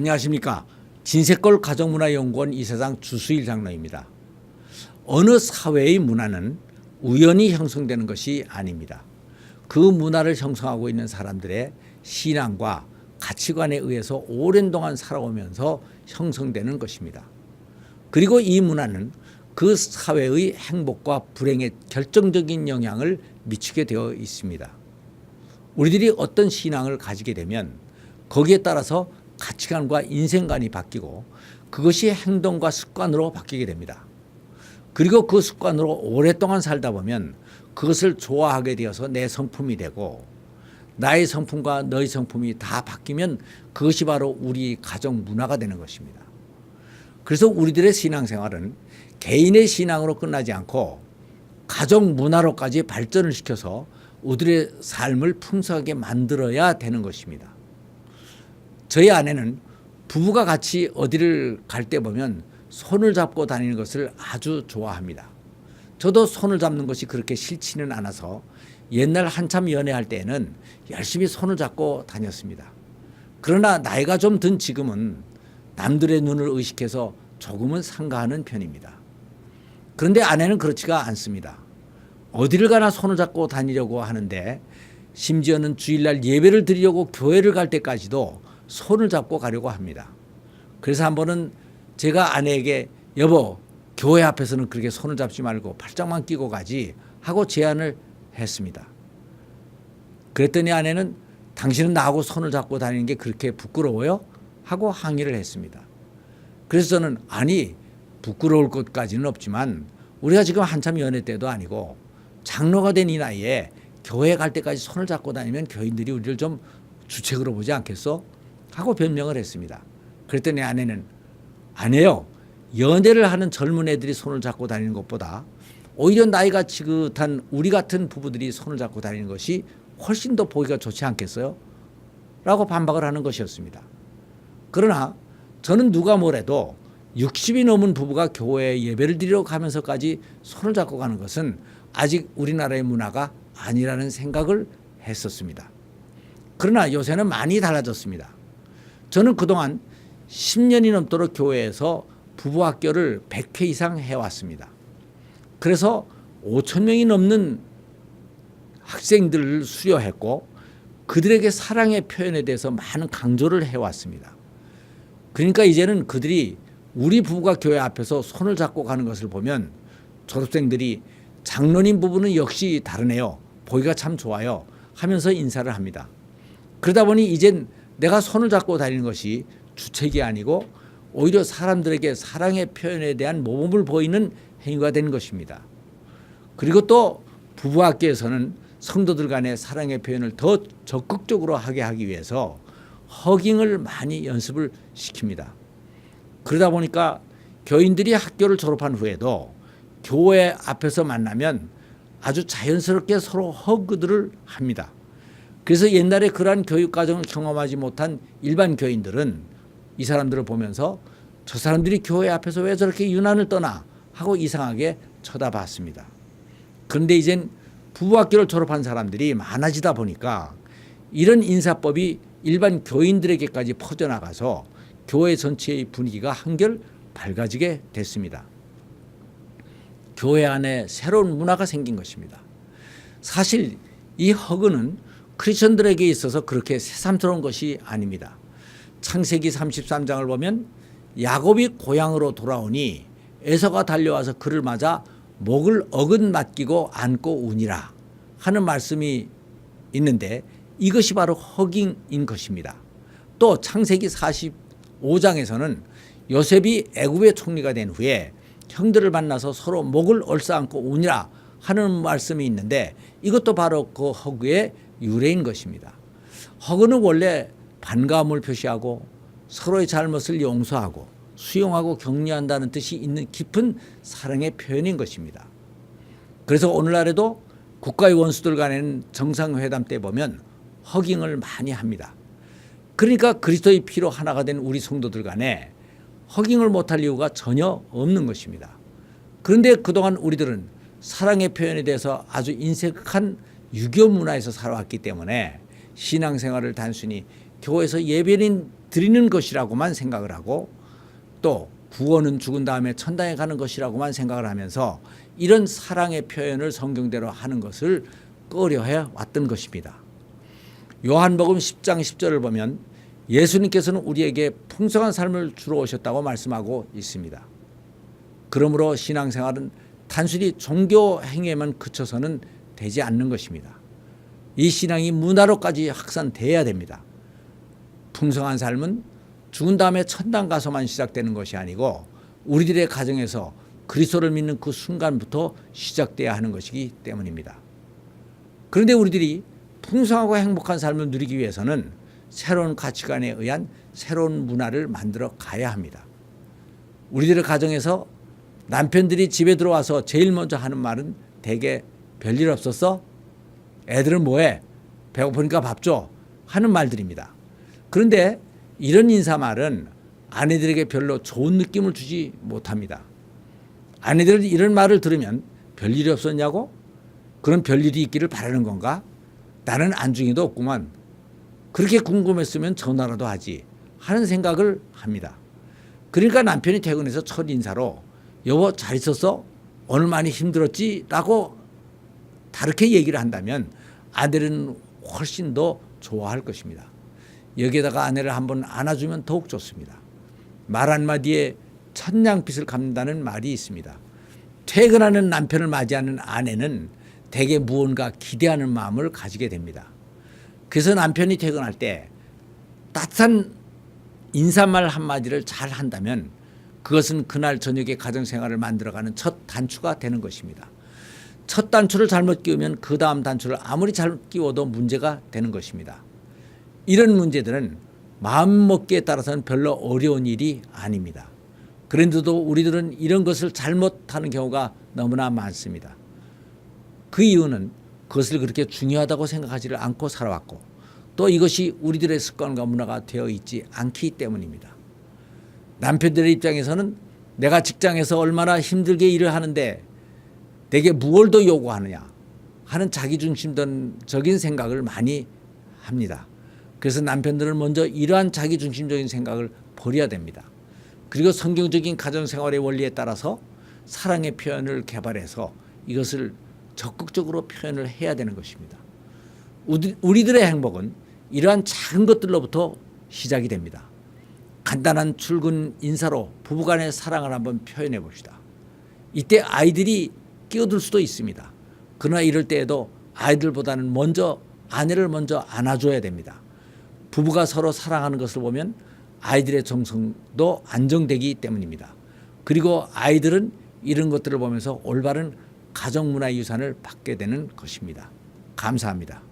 안녕하십니까. 진세골 가정문화연구원 이사장 주수일 장로입니다. 어느 사회의 문화는 우연히 형성되는 것이 아닙니다. 그 문화를 형성하고 있는 사람들의 신앙과 가치관에 의해서 오랜 동안 살아오면서 형성되는 것입니다. 그리고 이 문화는 그 사회의 행복과 불행에 결정적인 영향을 미치게 되어 있습니다. 우리들이 어떤 신앙을 가지게 되면 거기에 따라서 가치관과 인생관이 바뀌고 그것이 행동과 습관으로 바뀌게 됩니다. 그리고 그 습관으로 오랫동안 살다 보면 그것을 좋아하게 되어서 내 성품이 되고 나의 성품과 너의 성품이 다 바뀌면 그것이 바로 우리 가정 문화가 되는 것입니다. 그래서 우리들의 신앙생활은 개인의 신앙으로 끝나지 않고 가정 문화로까지 발전을 시켜서 우리들의 삶을 풍성하게 만들어야 되는 것입니다. 저희 아내는 부부가 같이 어디를 갈 때 보면 손을 잡고 다니는 것을 아주 좋아합니다. 저도 손을 잡는 것이 그렇게 싫지는 않아서 옛날 한참 연애할 때에는 열심히 손을 잡고 다녔습니다. 그러나 나이가 좀 든 지금은 남들의 눈을 의식해서 조금은 삼가하는 편입니다. 그런데 아내는 그렇지가 않습니다. 어디를 가나 손을 잡고 다니려고 하는데 심지어는 주일날 예배를 드리려고 교회를 갈 때까지도 손을 잡고 가려고 합니다. 그래서 한 번은 제가 아내에게 여보 교회 앞에서는 그렇게 손을 잡지 말고 팔짱만 끼고 가지 하고 제안을 했습니다. 그랬더니 아내는 당신은 나하고 손을 잡고 다니는 게 그렇게 부끄러워요? 하고 항의를 했습니다. 그래서 저는 아니 부끄러울 것까지는 없지만 우리가 지금 한참 연애 때도 아니고 장로가 된 이 나이에 교회 갈 때까지 손을 잡고 다니면 교인들이 우리를 좀 주책으로 보지 않겠어? 하고 변명을 했습니다. 그랬더니 아내는 아니에요. 연애를 하는 젊은 애들이 손을 잡고 다니는 것보다 오히려 나이가 지긋한 우리 같은 부부들이 손을 잡고 다니는 것이 훨씬 더 보기가 좋지 않겠어요? 라고 반박을 하는 것이었습니다. 그러나 저는 누가 뭐래도 60이 넘은 부부가 교회에 예배를 드리러 가면서까지 손을 잡고 가는 것은 아직 우리나라의 문화가 아니라는 생각을 했었습니다. 그러나 요새는 많이 달라졌습니다. 저는 그동안 10년이 넘도록 교회에서 부부학교를 100회 이상 해왔습니다. 그래서 5천 명이 넘는 학생들을 수료했고 그들에게 사랑의 표현에 대해서 많은 강조를 해왔습니다. 그러니까 이제는 그들이 우리 부부가 교회 앞에서 손을 잡고 가는 것을 보면 졸업생들이 장로님 부부는 역시 다르네요. 보기가 참 좋아요. 하면서 인사를 합니다. 그러다 보니 이젠 내가 손을 잡고 다니는 것이 주책이 아니고 오히려 사람들에게 사랑의 표현에 대한 모범을 보이는 행위가 된 것입니다. 그리고 또 부부학교에서는 성도들 간의 사랑의 표현을 더 적극적으로 하기 위해서 허깅을 많이 연습을 시킵니다. 그러다 보니까 교인들이 학교를 졸업한 후에도 교회 앞에서 만나면 아주 자연스럽게 서로 허그들을 합니다. 그래서 옛날에 그러한 교육과정을 경험하지 못한 일반 교인들은 이 사람들을 보면서 저 사람들이 교회 앞에서 왜 저렇게 유난을 떠나 하고 이상하게 쳐다봤습니다. 그런데 이젠 부부학교를 졸업한 사람들이 많아지다 보니까 이런 인사법이 일반 교인들에게까지 퍼져나가서 교회 전체의 분위기가 한결 밝아지게 됐습니다. 교회 안에 새로운 문화가 생긴 것입니다. 사실 이 허그는 크리스천들에게 있어서 그렇게 새삼스러운 것이 아닙니다. 창세기 33장을 보면 야곱이 고향으로 돌아오니 에서가 달려와서 그를 맞아 목을 어긋 맡기고 안고 우니라 하는 말씀이 있는데 이것이 바로 허깅인 것입니다. 또 창세기 45장에서는 요셉이 애굽의 총리가 된 후에 형들을 만나서 서로 목을 얼싸안고 우니라 하는 말씀이 있는데 이것도 바로 그 허그의 유래인 것입니다. 허그는 원래 반가움을 표시하고 서로의 잘못을 용서하고 수용하고 격려한다는 뜻이 있는 깊은 사랑의 표현인 것입니다. 그래서 오늘날에도 국가의 원수들 간에는 정상회담 때 보면 허깅을 많이 합니다. 그러니까 그리스도의 피로 하나가 된 우리 성도들 간에 허깅을 못할 이유가 전혀 없는 것입니다. 그런데 그동안 우리들은 사랑의 표현에 대해서 아주 인색한 유교 문화에서 살아왔기 때문에 신앙생활을 단순히 교회에서 예배드린 드리는 것이라고만 생각을 하고 또 구원은 죽은 다음에 천당에 가는 것이라고만 생각을 하면서 이런 사랑의 표현을 성경대로 하는 것을 꺼려해 왔던 것입니다. 요한복음 10장 10절을 보면 예수님께서는 우리에게 풍성한 삶을 주러 오셨다고 말씀하고 있습니다. 그러므로 신앙생활은 단순히 종교 행위에만 그쳐서는 되지 않는 것입니다. 이 신앙이 문화로까지 확산돼야 됩니다. 풍성한 삶은 죽은 다음에 천당 가서만 시작되는 것이 아니고 우리들의 가정에서 그리스도를 믿는 그 순간부터 시작돼야 하는 것이기 때문입니다. 그런데 우리들이 풍성하고 행복한 삶을 누리기 위해서는 새로운 가치관에 의한 새로운 문화를 만들어 가야 합니다. 우리들의 가정에서 남편들이 집에 들어와서 제일 먼저 하는 말은 대개 별일 없었어? 애들은 뭐해? 배고프니까 밥 줘? 하는 말들입니다. 그런데 이런 인사말은 아내들에게 별로 좋은 느낌을 주지 못합니다. 아내들은 이런 말을 들으면 별일이 없었냐고? 그럼 별일이 있기를 바라는 건가? 나는 안중에도 없구만. 그렇게 궁금했으면 전화라도 하지 하는 생각을 합니다. 그러니까 남편이 퇴근해서 첫 인사로 여보 잘 있었어? 오늘 많이 힘들었지? 라고 다르게 얘기를 한다면 아내는 훨씬 더 좋아할 것입니다. 여기에다가 아내를 한번 안아주면 더욱 좋습니다. 말 한마디에 천냥빚을 갚는다는 말이 있습니다. 퇴근하는 남편을 맞이하는 아내는 대개 무언가 기대하는 마음을 가지게 됩니다. 그래서 남편이 퇴근할 때 따뜻한 인사말 한마디를 잘 한다면 그것은 그날 저녁에 가정생활을 만들어가는 첫 단추가 되는 것입니다. 첫 단추를 잘못 끼우면 그 다음 단추를 아무리 잘 끼워도 문제가 되는 것입니다. 이런 문제들은 마음먹기에 따라서는 별로 어려운 일이 아닙니다. 그런데도 우리들은 이런 것을 잘못하는 경우가 너무나 많습니다. 그 이유는 그것을 그렇게 중요하다고 생각하지를 않고 살아왔고 또 이것이 우리들의 습관과 문화가 되어 있지 않기 때문입니다. 남편들의 입장에서는 내가 직장에서 얼마나 힘들게 일을 하는데 내게 무엇을 더 요구하느냐 하는 자기중심적인 생각을 많이 합니다. 그래서 남편들은 먼저 이러한 자기중심적인 생각을 버려야 됩니다. 그리고 성경적인 가정생활의 원리에 따라서 사랑의 표현을 개발해서 이것을 적극적으로 표현을 해야 되는 것입니다. 우리들의 행복은 이러한 작은 것들로부터 시작이 됩니다. 간단한 출근 인사로 부부간의 사랑을 한번 표현해 봅시다. 이때 아이들이 끼어들 수도 있습니다. 그러나 이럴 때에도 아이들보다는 먼저 아내를 먼저 안아줘야 됩니다. 부부가 서로 사랑하는 것을 보면 아이들의 정성도 안정되기 때문입니다. 그리고 아이들은 이런 것들을 보면서 올바른 가정문화유산을 받게 되는 것입니다. 감사합니다.